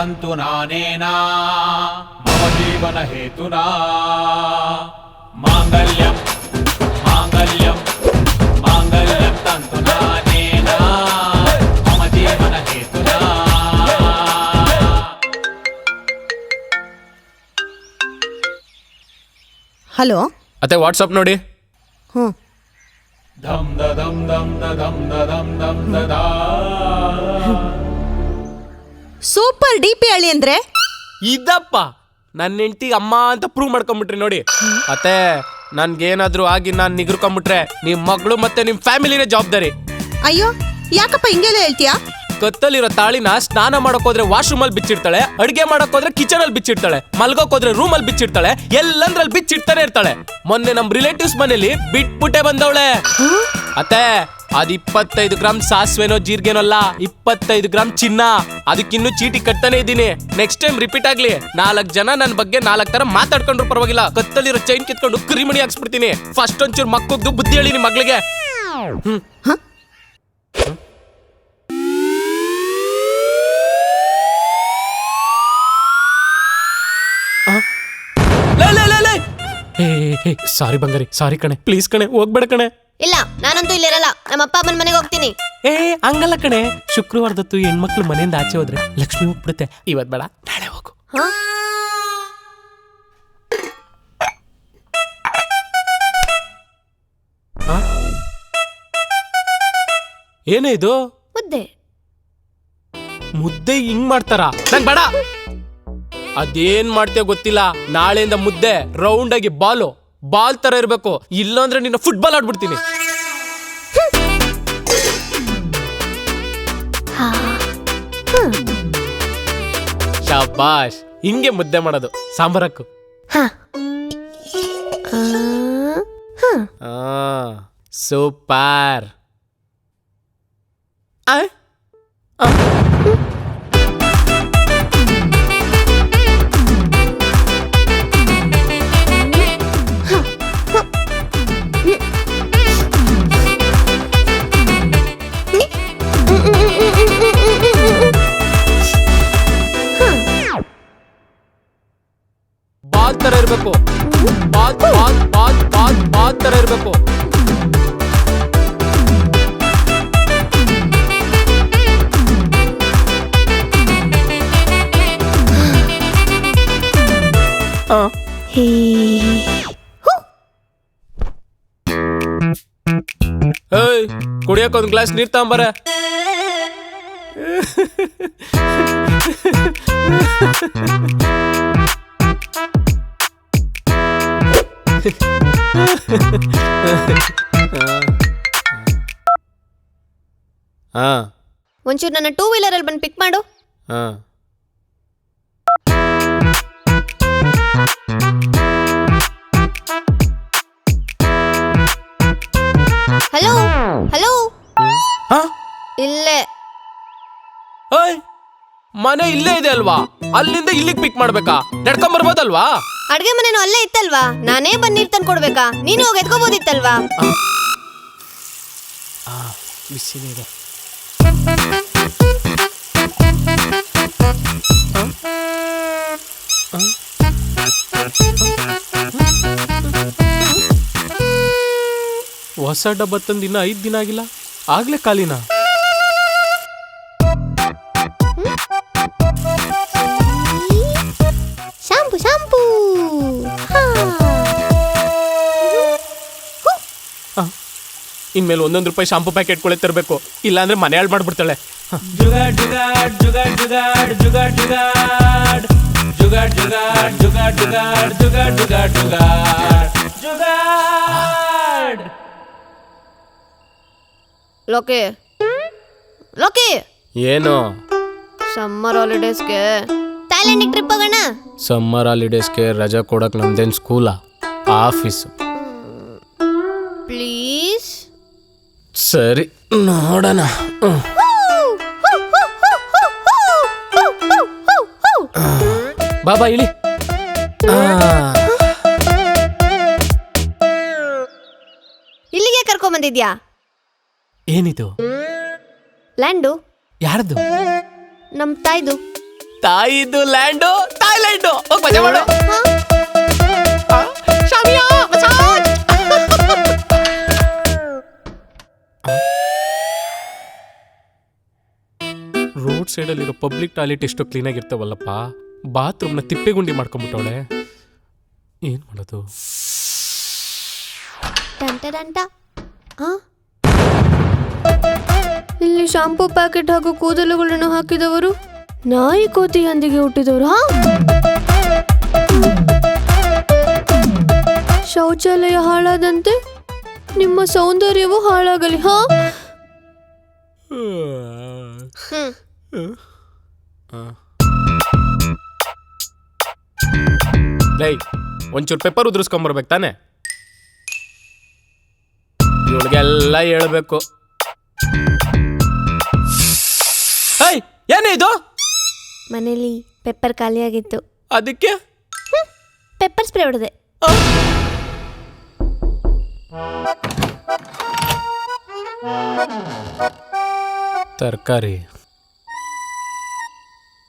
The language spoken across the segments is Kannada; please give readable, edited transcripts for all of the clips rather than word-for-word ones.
तन्तुनानेन मम जीवन हेतुना मांगल्यं मांगल्यं मांगल्यं तन्तुनानेन मम जीवन हेतुना. ಹಲೋ ಅತ್ತೆ ವಾಟ್ಸಪ್ ನೋಡಿ. धम दम दम दम दम दम ददा. ಸೂಪರ್ ಡಿಪಿ ಅಳಿ ಅಂದ್ರೆ ಇದಪ್ಪ ನನ್ನ ಹೆಂಡತಿಗೆ ಅಮ್ಮ ಅಂತ ಪ್ರೂವ್ ಮಾಡ್ಕೊಂಬಿಟ್ರಿ ನೋಡಿ. ಅತ್ತೆ ನನ್ಗೇನಾದ್ರೂ ಆಗಿ ನಾನು ನಿಗರ್ಕೊಂಬಿಟ್ರೆ ನಿಮ್ ಮಗಳು ಮತ್ತೆ ನಿಮ್ ಫ್ಯಾಮಿಲಿನೇ ಜವಾಬ್ದಾರಿ. ಅಯ್ಯೋ ಯಾಕಪ್ಪ ಹಿಂಗೆಲ್ಲ ಹೇಳ್ತೀಯಾ? ಕತ್ತಲಿರೋ ತಾಳಿನ ಸ್ನಾನ ಮಾಡಕ್ ಹೋದ್ರೆ ವಾಶ್ರೂಮ್ ಅಲ್ಲಿ ಬಿಚ್ಚಿಡ್ತಾಳೆ, ಅಡ್ಗೆ ಮಾಡಕ್ ಹೋದ್ರೆ ಕಿಚನ್ ಅಲ್ಲಿ ಬಿಚ್ಚಿಡ್ತಾಳೆ, ಮಲ್ಗೋಕ್ ಹೋದ್ರೆ ರೂಮ್ ಅಲ್ಲಿ ಬಿಚ್ಚಿಡ್ತಾಳೆ, ಎಲ್ಲಂದ್ರಲ್ಲಿ ಬಿಚ್ಚಿಡ್ತಾನೆ ಇರ್ತಾಳೆ. ಮೊನ್ನೆ ನಮ್ ರಿಲೇಟಿವ್ಸ್ ಮನೇಲಿ ಬಿಟ್ಬಿಟ್ಟೆ ಬಂದವಳೆ. ಅತ್ತೆ ಅದ್ 25 ಗ್ರಾಮ್ ಸಾಸ್ವೆನೋ ಜೀರ್ಗೆನೋ ಅಲ್ಲ, 25 ಗ್ರಾಮ್ ಚಿನ್ನ. ಅದಕ್ಕಿನ್ನೂ ಚೀಟಿ ಕಟ್ತಾನೆ ಇದ್ದೀನಿ. ನೆಕ್ಸ್ಟ್ ಟೈಮ್ ರಿಪೀಟ್ ಆಗ್ಲಿ 4 ಜನ ನನ್ನ ಬಗ್ಗೆ 4 ತರ ಮಾತಾಡ್ಕೊಂಡ್ರು ಪರವಾಗಿಲ್ಲ, ಕತ್ತಲಿರೋ ಚೈನ್ ಕಿತ್ಕೊಂಡು ಕರಿಮಣಿ ಹಾಕ್ಸ್ಬಿಡ್ತೀನಿ. ಫಸ್ಟ್ ಒಂಚೂರು ಮಕ್ಕಳು ಬುದ್ಧಿ ಹೇಳಿ ನಿಮ್ ಮಗಳಿಗೆ. ಸಾರಿ ಬಂಗಾರಿ, ಸಾರಿ ಕಣೆ, ಪ್ಲೀಸ್ ಕಣೆ, ಹೋಗ್ಬೇಡ ಕಣೆ. ಇಲ್ಲ ನಾನಂತೂ ಇಲ್ಲಿರಲ್ಲ, ನಮ್ಮ ಅಪ್ಪ ಅಮ್ಮನ ಮನೆಗೆ ಹೋಗ್ತೀನಿ. ಹಂಗಲ್ಲ ಕಣೆ, ಶುಕ್ರವಾರದತ್ತು ಹೆಣ್ಮಕ್ಳು ಮನೆಯಿಂದ ಆಚೆ ಹೋದ್ರೆ ಲಕ್ಷ್ಮಿ ಹೋಗ್ಬಿಡುತ್ತೆ. ಇವತ್ ಬೇಡ, ನಾಳೆ ಹೋಗು. ಏನೇ ಇದು? ಮುದ್ದೆ. ಮುದ್ದೆ ಹಿಂಗ್ ಮಾಡ್ತಾರ? ನಂಗ್ ಬೇಡ. ಅದೇನ್ ಮಾಡ್ತೇವ ಗೊತ್ತಿಲ್ಲ, ನಾಳೆಯಿಂದ ಮುದ್ದೆ ರೌಂಡ್ ಆಗಿ ಬಾಲ್ ತರ ಇರ್ಬೇಕು, ಇಲ್ಲಾಂದ್ರೆ ನಿನ್ನ ಫುಟ್ಬಾಲ್ ಆಡ್ಬಿಡ್ತೀನಿ. ಶಾಬಾಷ್, ಹಿಂಗೆ ಮುದ್ದೆ ಮಾಡೋದು. ಸಾಂಬಾರಕ್ಕು. ಸೂಪರ್. ಬಾಲ್ ತರ ಇರ್ಬೇಕು, ಬಾಲ್ ತರ ಇರ್ಬೇಕು. ಕುಡಿಯಕ್ ಒಂದ್ ಗ್ಲಾಸ್ ನೀರ್ ತಗೊಂಬರ. ಒಂಚೂರು ನನ್ನ 2 ವೀಲರ್ ಅಲ್ಲಿ ಬಂದು ಪಿಕ್ ಮಾಡು. ಹಲೋ ಹಲೋ, ಇಲ್ಲೇ ಮನೆ ಇಲ್ಲೇ ಇದೆ ಅಲ್ವಾ, ಅಲ್ಲಿಂದ ಇಲ್ಲಿಗೆ ಪಿಕ್ ಮಾಡ್ಬೇಕಾ? ನಡ್ಕೊಂಡ್ ಬರ್ಬೋದಲ್ವಾ? ಅಡ್ಗೆ ಮನೇನು ಅಲ್ಲೇ ಇತ್ತಲ್ವಾ, ನಾನೇ ಬಂದು ನೀರ್ ತಂದು ಕೊಡ್ಬೇಕಾ? ನೀನು ಹೋಗಿ ಎತ್ಕೋಬೋದಿತ್ತಲ್ವಾ? ಬಿಸಿನೇ ಇದೆ. ಹೊಸ ಡಬ್ಬ ತಂದು ಇನ್ನ 5 ದಿನ ಆಗಿಲ್ಲ, ಆಗ್ಲೇ ಖಾಲಿನಾ? Shampoo shampoo. ಇನ್ಮೇಲೆ 1 ರೂಪಾಯಿ ಶಾಂಪು ಪ್ಯಾಕೆಟ್ ಕೊಳೆ ತರಬೇಕು, ಇಲ್ಲಾಂದ್ರೆ ಮನೆ ಹಾಳು ಮಾಡ್ಬಿಡ್ತಾಳೆ. ಜುಗಾಡ್ ಜುಗಾಡ್ ಜುಗಾಡ್ ಜುಗಾಡ್ ಜುಗಾಡ್ ಜುಗಾಡ್ ಜುಗಾಡ್ ಜುಗಾಡ್ ಜುಗಾಡ್ ಜುಗಾಡ್ ಜುಗಾಡ್ ಜುಗಾಡ್ ಜುಗಾಡ್ ಜುಗಾಡ್. ಲೋಕಿ ಲೋಕಿ, ಏನು? ಸಮ್ಮರ್ ಹಾಲಿಡೇಸ್ಗೆ ಥೈಲ್ಯಾಂಡಿಗೆ ಟ್ರಿಪ್ ಹೋಗೋಣ. ಸಮ್ಮರ್ ಹಾಲಿಡೇಸ್ಗೆ ರಜಾ ಕೊಡಕ್ ನಮ್ದೇನ್ ಸ್ಕೂಲಾ, ಆಫೀಸು? ಪ್ಲೀಸ್. ಸರಿ ನೋಡೋಣ. ಬಾಬಾ ಇಳಿ. ಇಲ್ಲಿಗೆ ಕರ್ಕೊಂಡ್ ಬಂದಿದ್ಯಾ? ಏನಿದು? ಲ್ಯಾಂಡು. ಯಾರ್ದು? ನಮ್ ತಾಯ್ದು. ತಾಯಿದು ಲ್ಯಾಂಡು ಥಾಯ್ಲ್ಯಾಂಡು ಹೋಗ್ ಮಜಾ ಮಾಡು ಶಾಮಿಯಾ ಮಸಾಜ್ ರೋಡ್ ಸೈಡಲ್ಲಿರೋ ಪಬ್ಲಿಕ್ ಟಾಯ್ಲೆಟ್ ಎಷ್ಟು ಕ್ಲೀನ್ ಆಗಿರ್ತಾವಲ್ಲಪ್ಪ ಬಾತ್ರೂಮ್ನ ತಿಪ್ಪೆಗುಂಡಿ ಮಾಡ್ಕೊಂಬಿಟ್ಟವಳೆ ಏನ್ ಮಾಡೋದು ಇಲ್ಲಿ ಶಾಂಪೂ ಪ್ಯಾಕೆಟ್ ಹಾಗೂ ಕೂದಲುಗಳನ್ನು ಹಾಕಿದವರು ನಾಯಿ ಕೋತಿ ಹಂದಿಗೆ ಹುಟ್ಟಿದವರು ಶೌಚಾಲಯ ಹಾಳಾದಂತೆ ನಿಮ್ಮ ಸೌಂದರ್ಯವು ಹಾಳಾಗಲಿ ಲೈ ಒಂಚೂರು ಪೆಪ್ಪರ್ ಉದುರಿಸ್ಕೊಂಬರ್ಬೇಕು ತಾನೆ ಇವಳಿಗೆಲ್ಲ ಹೇಳ್ಬೇಕು ಏನೇ ಇದು ಮನೇಲಿ ಪೆಪ್ಪರ್ ಖಾಲಿಯಾಗಿತ್ತು ಅದಕ್ಕೆ ಪೆಪ್ಪರ್ ಸ್ಪ್ರೇ ಹೊಡೆದೆ ತರಕಾರಿ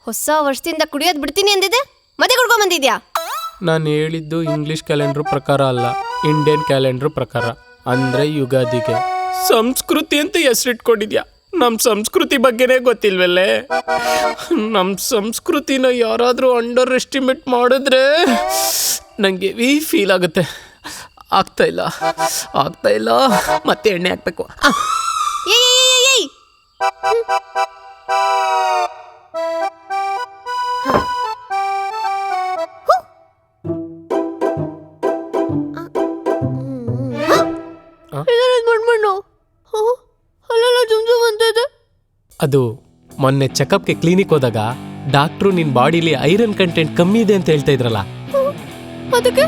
ಹೊಸ ವರ್ಷದಿಂದ ಕುಡಿಯೋದ್ ಬಿಡ್ತೀನಿ ಅಂದಿದೆ ಮತ್ತೆ ಕುಡ್ಕೊಂಡ್ ಬಂದಿದ್ಯಾ ನಾನು ಹೇಳಿದ್ದು ಇಂಗ್ಲಿಷ್ ಕ್ಯಾಲೆಂಡರ್ ಪ್ರಕಾರ ಅಲ್ಲ ಇಂಡಿಯನ್ ಕ್ಯಾಲೆಂಡರ್ ಪ್ರಕಾರ ಅಂದ್ರೆ ಯುಗಾದಿಗೆ ಸಂಸ್ಕೃತಿ ಅಂತ ಹೆಸರಿಟ್ಕೊಂಡಿದ್ಯಾ ನಮ್ಮ ಸಂಸ್ಕೃತಿ ಬಗ್ಗೆನೇ ಗೊತ್ತಿಲ್ವಲ್ಲೇ ನಮ್ಮ ಸಂಸ್ಕೃತಿನ ಯಾರಾದರೂ ಅಂಡರ್ ಎಸ್ಟಿಮೇಟ್ ಮಾಡಿದ್ರೆ ನನಗೆ ಫೀಲ್ ಆಗುತ್ತೆ ಆಗ್ತಾ ಇಲ್ಲ ಮತ್ತೆ ಎಣ್ಣೆ ಹಾಕ್ಬೇಕು ಏಯ್ ಅದು ಮೊನ್ನೆ ಚೆಕಪ್ಗೆ ಕ್ಲಿನಿಕ್ ಹೋದಾಗ ಡಾಕ್ಟ್ರು ನಿನ್ ಬಾಡಿಲಿ ಐರನ್ ಕಂಟೆಂಟ್ ಕಮ್ಮಿ ಇದೆ ಅಂತ ಹೇಳ್ತಾ ಇದ್ರಲ್ಲ ಅದಕ್ಕೆ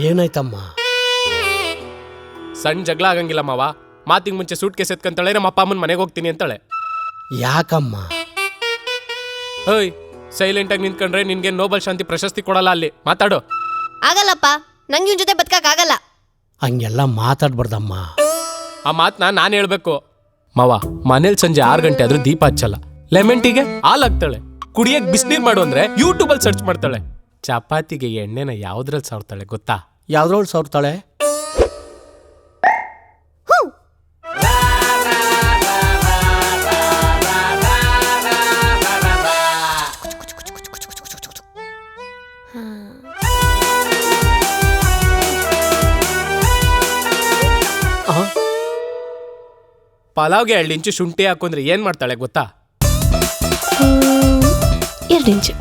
ಏನಾಯ್ತಮ್ಮ ಸಣ್ಣ ಜಗಳ ಆಗಂಗಿಲ್ಲ ಮಾವ ಮಾತಿಗೆ ಮುಂಚೆ ಸೂಟ್ ಕೇಸ್ ಎತ್ಕೊಂತಾಳೆ ನಮ್ಮ ಅಪ್ಪ ಅಮ್ಮನ ಮನೆಗೆ ಹೋಗ್ತೀನಿ ಅಂತಾಳೆ ಯಾಕಮ್ಮ ಹೇಯ್ ಸೈಲೆಂಟ್ ಆಗಿ ನಿಂತ್ಕೊಂಡ್ರೆ ನಿನ್ಗೆ ನೋಬೆಲ್ ಶಾಂತಿ ಪ್ರಶಸ್ತಿ ಕೊಡಲ್ಲ ಅಲ್ಲಿ ಮಾತಾಡು ಆಗಲ್ಲಪ್ಪ ನಂಗೆ ಇವ್ನ ಜೊತೆ ಬದುಕಕ್ ಆಗಲ್ಲ ಹಂಗೆಲ್ಲ ಮಾತಾಡ್ಬಾರ್ದಮ್ಮ ಆ ಮಾತನ್ನ ನಾನು ಹೇಳ್ಬೇಕು ಮಾವ ಮನೇಲಿ ಸಂಜೆ 6 ಗಂಟೆ ಆದ್ರೂ ದೀಪ ಹಚ್ಚಲ್ಲ ಲೆಮನ್ ಟೀಗೆ ಹಾಲು ಹಾಕ್ತಾಳೆ ಕುಡಿಯಕ್ ಬಿಸಿನೀರ್ ಮಾಡು ಅಂದ್ರೆ ಯೂಟ್ಯೂಬಲ್ಲಿ ಸರ್ಚ್ ಮಾಡ್ತಾಳೆ ಚಪಾತಿಗೆ ಎಣ್ಣೆನ ಯಾವ್ದ್ರಲ್ಲಿ ಸಾರ್ತಾಳೆ ಗೊತ್ತಾ ಯಾವ್ದ್ರೊಳಗೆ ಸೌರ್ತಾಳೆ ಪಲಾವ್ಗೆ 2 ಇಂಚು ಶುಂಠಿ ಹಾಕೊಂಡ್ರೆ ಏನ್ ಮಾಡ್ತಾಳೆ ಗೊತ್ತಾ 2 ಇಂಚು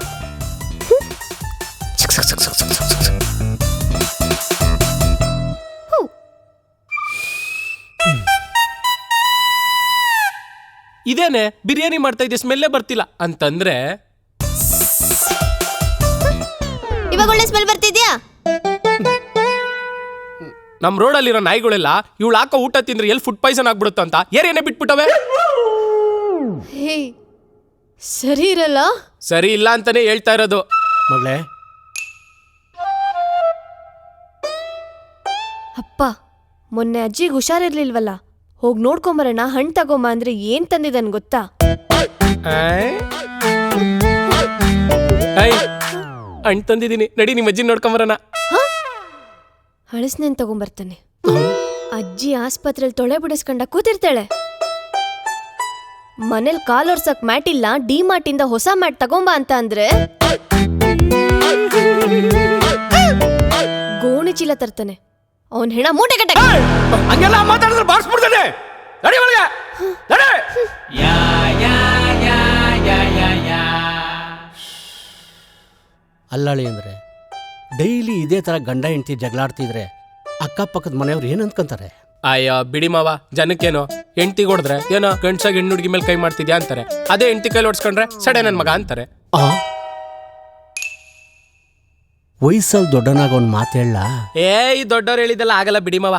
ಇದೇನೆ ಬಿರಿಯಾನಿ ಮಾಡ್ತಾ ಇದ್ದೆ ಸ್ಮೆಲ್ಲೇ ಬರ್ತಿಲ್ಲ ಅಂತಂದ್ರೆ ಇವಾಗ ಒಳ್ಳೆ ಸ್ಮೆಲ್ ಬರ್ತಿದ್ಯಾ ನಮ್ ರೋಡಲ್ಲಿರೋ ನಾಯಿಗಳೆಲ್ಲ ಇವಳು ಹಾಕೋ ಊಟ ತಿಂದ್ರೆ ಎಲ್ಲಿ ಫುಡ್ ಪಾಯ್ಸನ್ ಆಗ್ಬಿಡುತ್ತ ಅಂತ ಏನೇ ಬಿಟ್ಬಿಟ್ಟವೆ ಹೇ ಸರಿ ಇರಲ್ಲ ಸರಿ ಇಲ್ಲ ಅಂತಾನೆ ಹೇಳ್ತಾ ಇರೋದು ಮಗಳೇ ಅಪ್ಪ ಮೊನ್ನೆ ಅಜ್ಜಿಗೆ ಹುಷಾರಿರ್ಲಿಲ್ವಲ್ಲ ಹೋಗ್ ನೋಡ್ಕೊಂಬರೋಣ ಹಣ್ಣು ತಗೊಂಬ ಅಂದ್ರೆ ಏನ್ ತಂದಿದನ್ ಗೊತ್ತಾ ಹಣ್ಣು ತಂದಿದ್ದೀನಿ ನಡಿ ನಿಮ್ಮ ಅಜ್ಜಿ ನೋಡ್ಕೊಂಬರೋಣ ಹಳಸ್ನೇನ್ ತಗೊಂಬರ್ತಾನೆ ಅಜ್ಜಿ ಆಸ್ಪತ್ರೆಯಲ್ಲಿ ತೊಳೆ ಬಿಡಿಸ್ಕೊಂಡ ಕೂತಿರ್ತಾಳೆ ಮನೇಲಿ ಕಾಲೊರ್ಸಕ್ ಮ್ಯಾಟ್ ಇಲ್ಲ ಡಿ ಮಾರ್ಟ್ ಇಂದ ಹೊಸ ಮ್ಯಾಟ್ ತಗೊಂಬ ಅಂತ ಅಂದ್ರೆ ಗೋಣಿ ಚೀಲ ತರ್ತಾನೆ ಅವನ್ ಹೆಣ ಮೂಟೆ ಕಟ್ಟ ಹಂಗೆಲ್ಲ ಮಾತಾಡಿದ್ರೆ ಬಾರಿಸ್ಬಿಡ್ತಾನೆ ನಡಿ ಒಳಗೆ ನಡಿ ಅಲ್ಲಳಿ ಅಂದ್ರೆ ಡೈಲಿ ಇದೇ ಥರ ಗಂಡ ಹೆಂಡತಿ ಜಗಳಾಡ್ತಿದ್ರೆ ಅಕ್ಕಪಕ್ಕದ ಮನೆಯವ್ರು ಏನು ಅಂದ್ಕೊಂತಾರೆ ಅಯ್ಯೋ ಬಿಡಿ ಮಾವ, ಜನಕ್ಕೇನೋ ಹೆಂಡ್ತಿ ಹೊಡೆದ್ರೆ ಏನೋ ಗಂಡ್ಸಾಗ ಹೆಣ್ಣು ಹುಡುಗಿ ಮೇಲೆ ಕೈ ಮಾಡ್ತಿದ್ಯಾ ಅಂತಾರೆ. ಅದೇ ಹೆಂಡ್ತಿ ಕೈಲಿ ಹೊಡ್ಸ್ಕೊಂಡ್ರೆ ಸಡೆ ನನ್ ಮಗ ಅಂತಾರೆ. ಆ ವಯಸ್ಸಲ್ಲಿ ದೊಡ್ಡನಾಗ ಒಂದು ಮಾತು ಹೇಳ. ಈ ದೊಡ್ಡವ್ರು ಹೇಳಿದೆಲ್ಲ ಆಗಲ್ಲ ಬಿಡಿ ಮಾವ.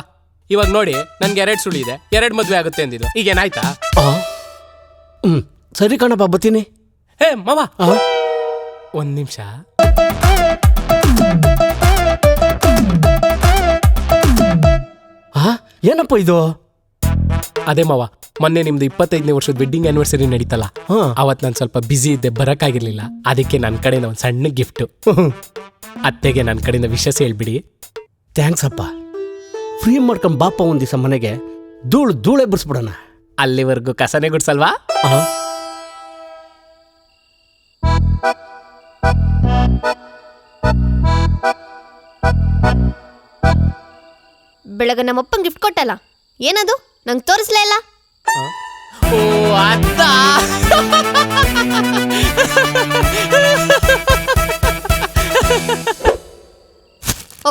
ಇವಾಗ ನೋಡಿ, ನನ್ಗೆ 2 ಸುಳಿ ಇದೆ, 2 ಮದ್ವೆ ಆಗುತ್ತೆ ಅಂದಿದ್ದು, ಈಗೇನಾಯ್ತಾ? ಸರಿ ಕಣಪ್ಪ, ಬತ್ತೀನಿ. ಮಾವ ಆ? 1 ನಿಮಿಷ. ಏನಪ್ಪ ಇದು? ಅದೇ ಮಾವ, ಮೊನ್ನೆ ನಿಮ್ದು 25ನೇ ವರ್ಷದ ವೆಡ್ಡಿಂಗ್ ಆನಿವರ್ಸರಿ ನಡೀತಲ್ಲ, ಅವತ್ತು ನಾನು ಸ್ವಲ್ಪ ಬ್ಯುಸಿ ಇದ್ದೆ, ಬರೋಕ್ಕಾಗಿರ್ಲಿಲ್ಲ. ಅದಕ್ಕೆ ನನ್ನ ಕಡೆಯಿಂದ ಒಂದು ಸಣ್ಣ ಗಿಫ್ಟು. ಅತ್ತೆಗೆ ನನ್ನ ಕಡೆಯಿಂದ ವಿಶೇಷ ಹೇಳ್ಬಿಡಿ. ಥ್ಯಾಂಕ್ಸ್ ಅಪ್ಪ. ಫ್ರೀ ಮಾಡ್ಕೊಂಡ್ ಬಾಪ ಒಂದ್ ದಿವಸ ಮನೆಗೆ ಧೂಳೆ ಬಿಡಿಸ್ಬಿಡೋಣ. ಅಲ್ಲಿವರೆಗೂ ಕಸನೇ ಗುಡ್ಸಲ್ವಾ? ಬೆಳಗ್ಗೆ ನಮ್ಮಪ್ಪಂಗೆ ಗಿಫ್ಟ್ ಕೊಟ್ಟಲ್ಲ, ಏನದು ನಂಗೆ ತೋರಿಸ್ಲೇ ಇಲ್ಲ. ಓ ಅತ್ತ,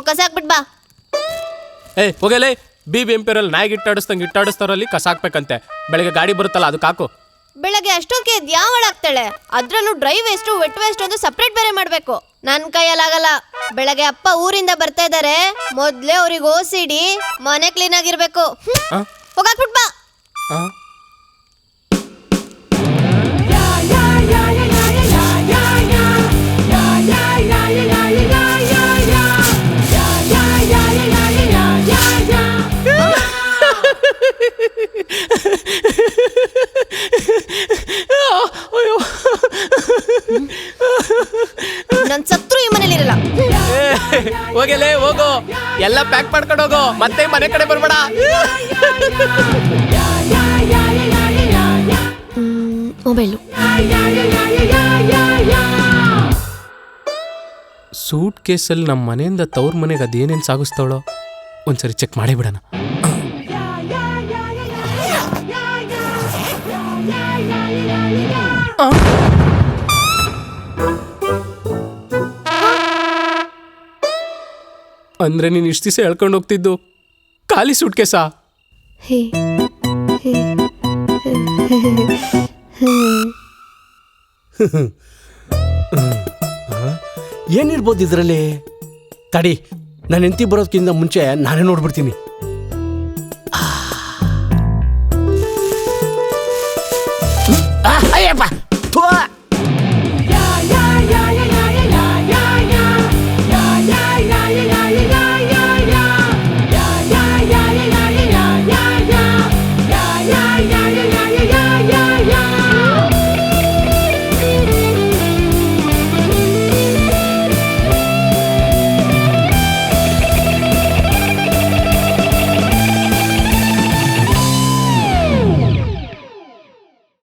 ಕಸ ಹಾಕ್ಬಿಟ್ ಬಾ. ಹೋಗಲೇ, BBMP ನಾಯಿಗೆ ಇಟ್ಟಾಡಿಸ್ತಾರಲ್ಲಿ ಕಸ ಹಾಕ್ಬೇಕಂತೆ. ಬೆಳಗ್ಗೆ ಗಾಡಿ ಬರುತ್ತಲ್ಲ, ಅದಕ್ಕೆ ಹಾಕು. ಬೆಳಗ್ಗೆ ಅಷ್ಟೊತ್ತಿಗೆ ಎದ್ದು ಯಾವ ಹಾಕ್ತಾಳೆ? ಅದ್ರಲ್ಲೂ ಡ್ರೈ ವೇಸ್ಟ್ ವೆಟ್ ವೇಸ್ಟ್ ಅಂತ ಸಪ್ರೇಟ್ ಬೇರೆ ಮಾಡ್ಬೇಕು. ನನ್ನ ಕೈಯಲ್ಲಾಗಲ್ಲ. ಬೆಳಗ್ಗೆ ಅಪ್ಪ ಊರಿಂದ ಬರ್ತಾ ಇದ್ದಾರೆ, ಮೊದ್ಲೇ ಅವ್ರಿಗೆ ಓಸಿಡಿ ಮನೆ ಕ್ಲೀನ್ ಆಗಿರ್ಬೇಕು. ಹೋಗಾಕ್ಬಿಟ್ ಬಾ. ನನ್ ಸತ್ರು ಈ ಮನೇಲಿ ಇರಲ್ಲ. ಹೋಗಲೇ, ಹೋಗು, ಎಲ್ಲ ಪ್ಯಾಕ್ ಮಾಡ್ಕೊಂಡು ಹೋಗು, ಮತ್ತೆ ಮನೆ ಕಡೆ ಬರ್ಬೇಡ. ಮೊಬೈಲು, ಸೂಟ್ ಕೇಸಲ್ಲಿ ನಮ್ಮ ಮನೆಯಿಂದ ತವ್ರ ಮನೆಗೆ ಅದೇನೇನು ಸಾಗಿಸ್ತಾವಳೋ ಒಂದ್ಸರಿ ಚೆಕ್ ಮಾಡೇ ಬಿಡೋಣ. ಅಂದ್ರೆ ನೀನು ಇಷ್ಟು ದಿವಸ ಹೇಳ್ಕೊಂಡು ಹೋಗ್ತಿದ್ದು ಖಾಲಿ ಸೂಟ್ ಕೇಸಾ? ಏನಿರ್ಬೋದು ಇದರಲ್ಲಿ? ತಡಿ, ನನ್ನ ಹೆಂಡತಿ ಬರೋದಕ್ಕಿಂತ ಮುಂಚೆ ನಾನೇ ನೋಡ್ಬಿಡ್ತೀನಿ.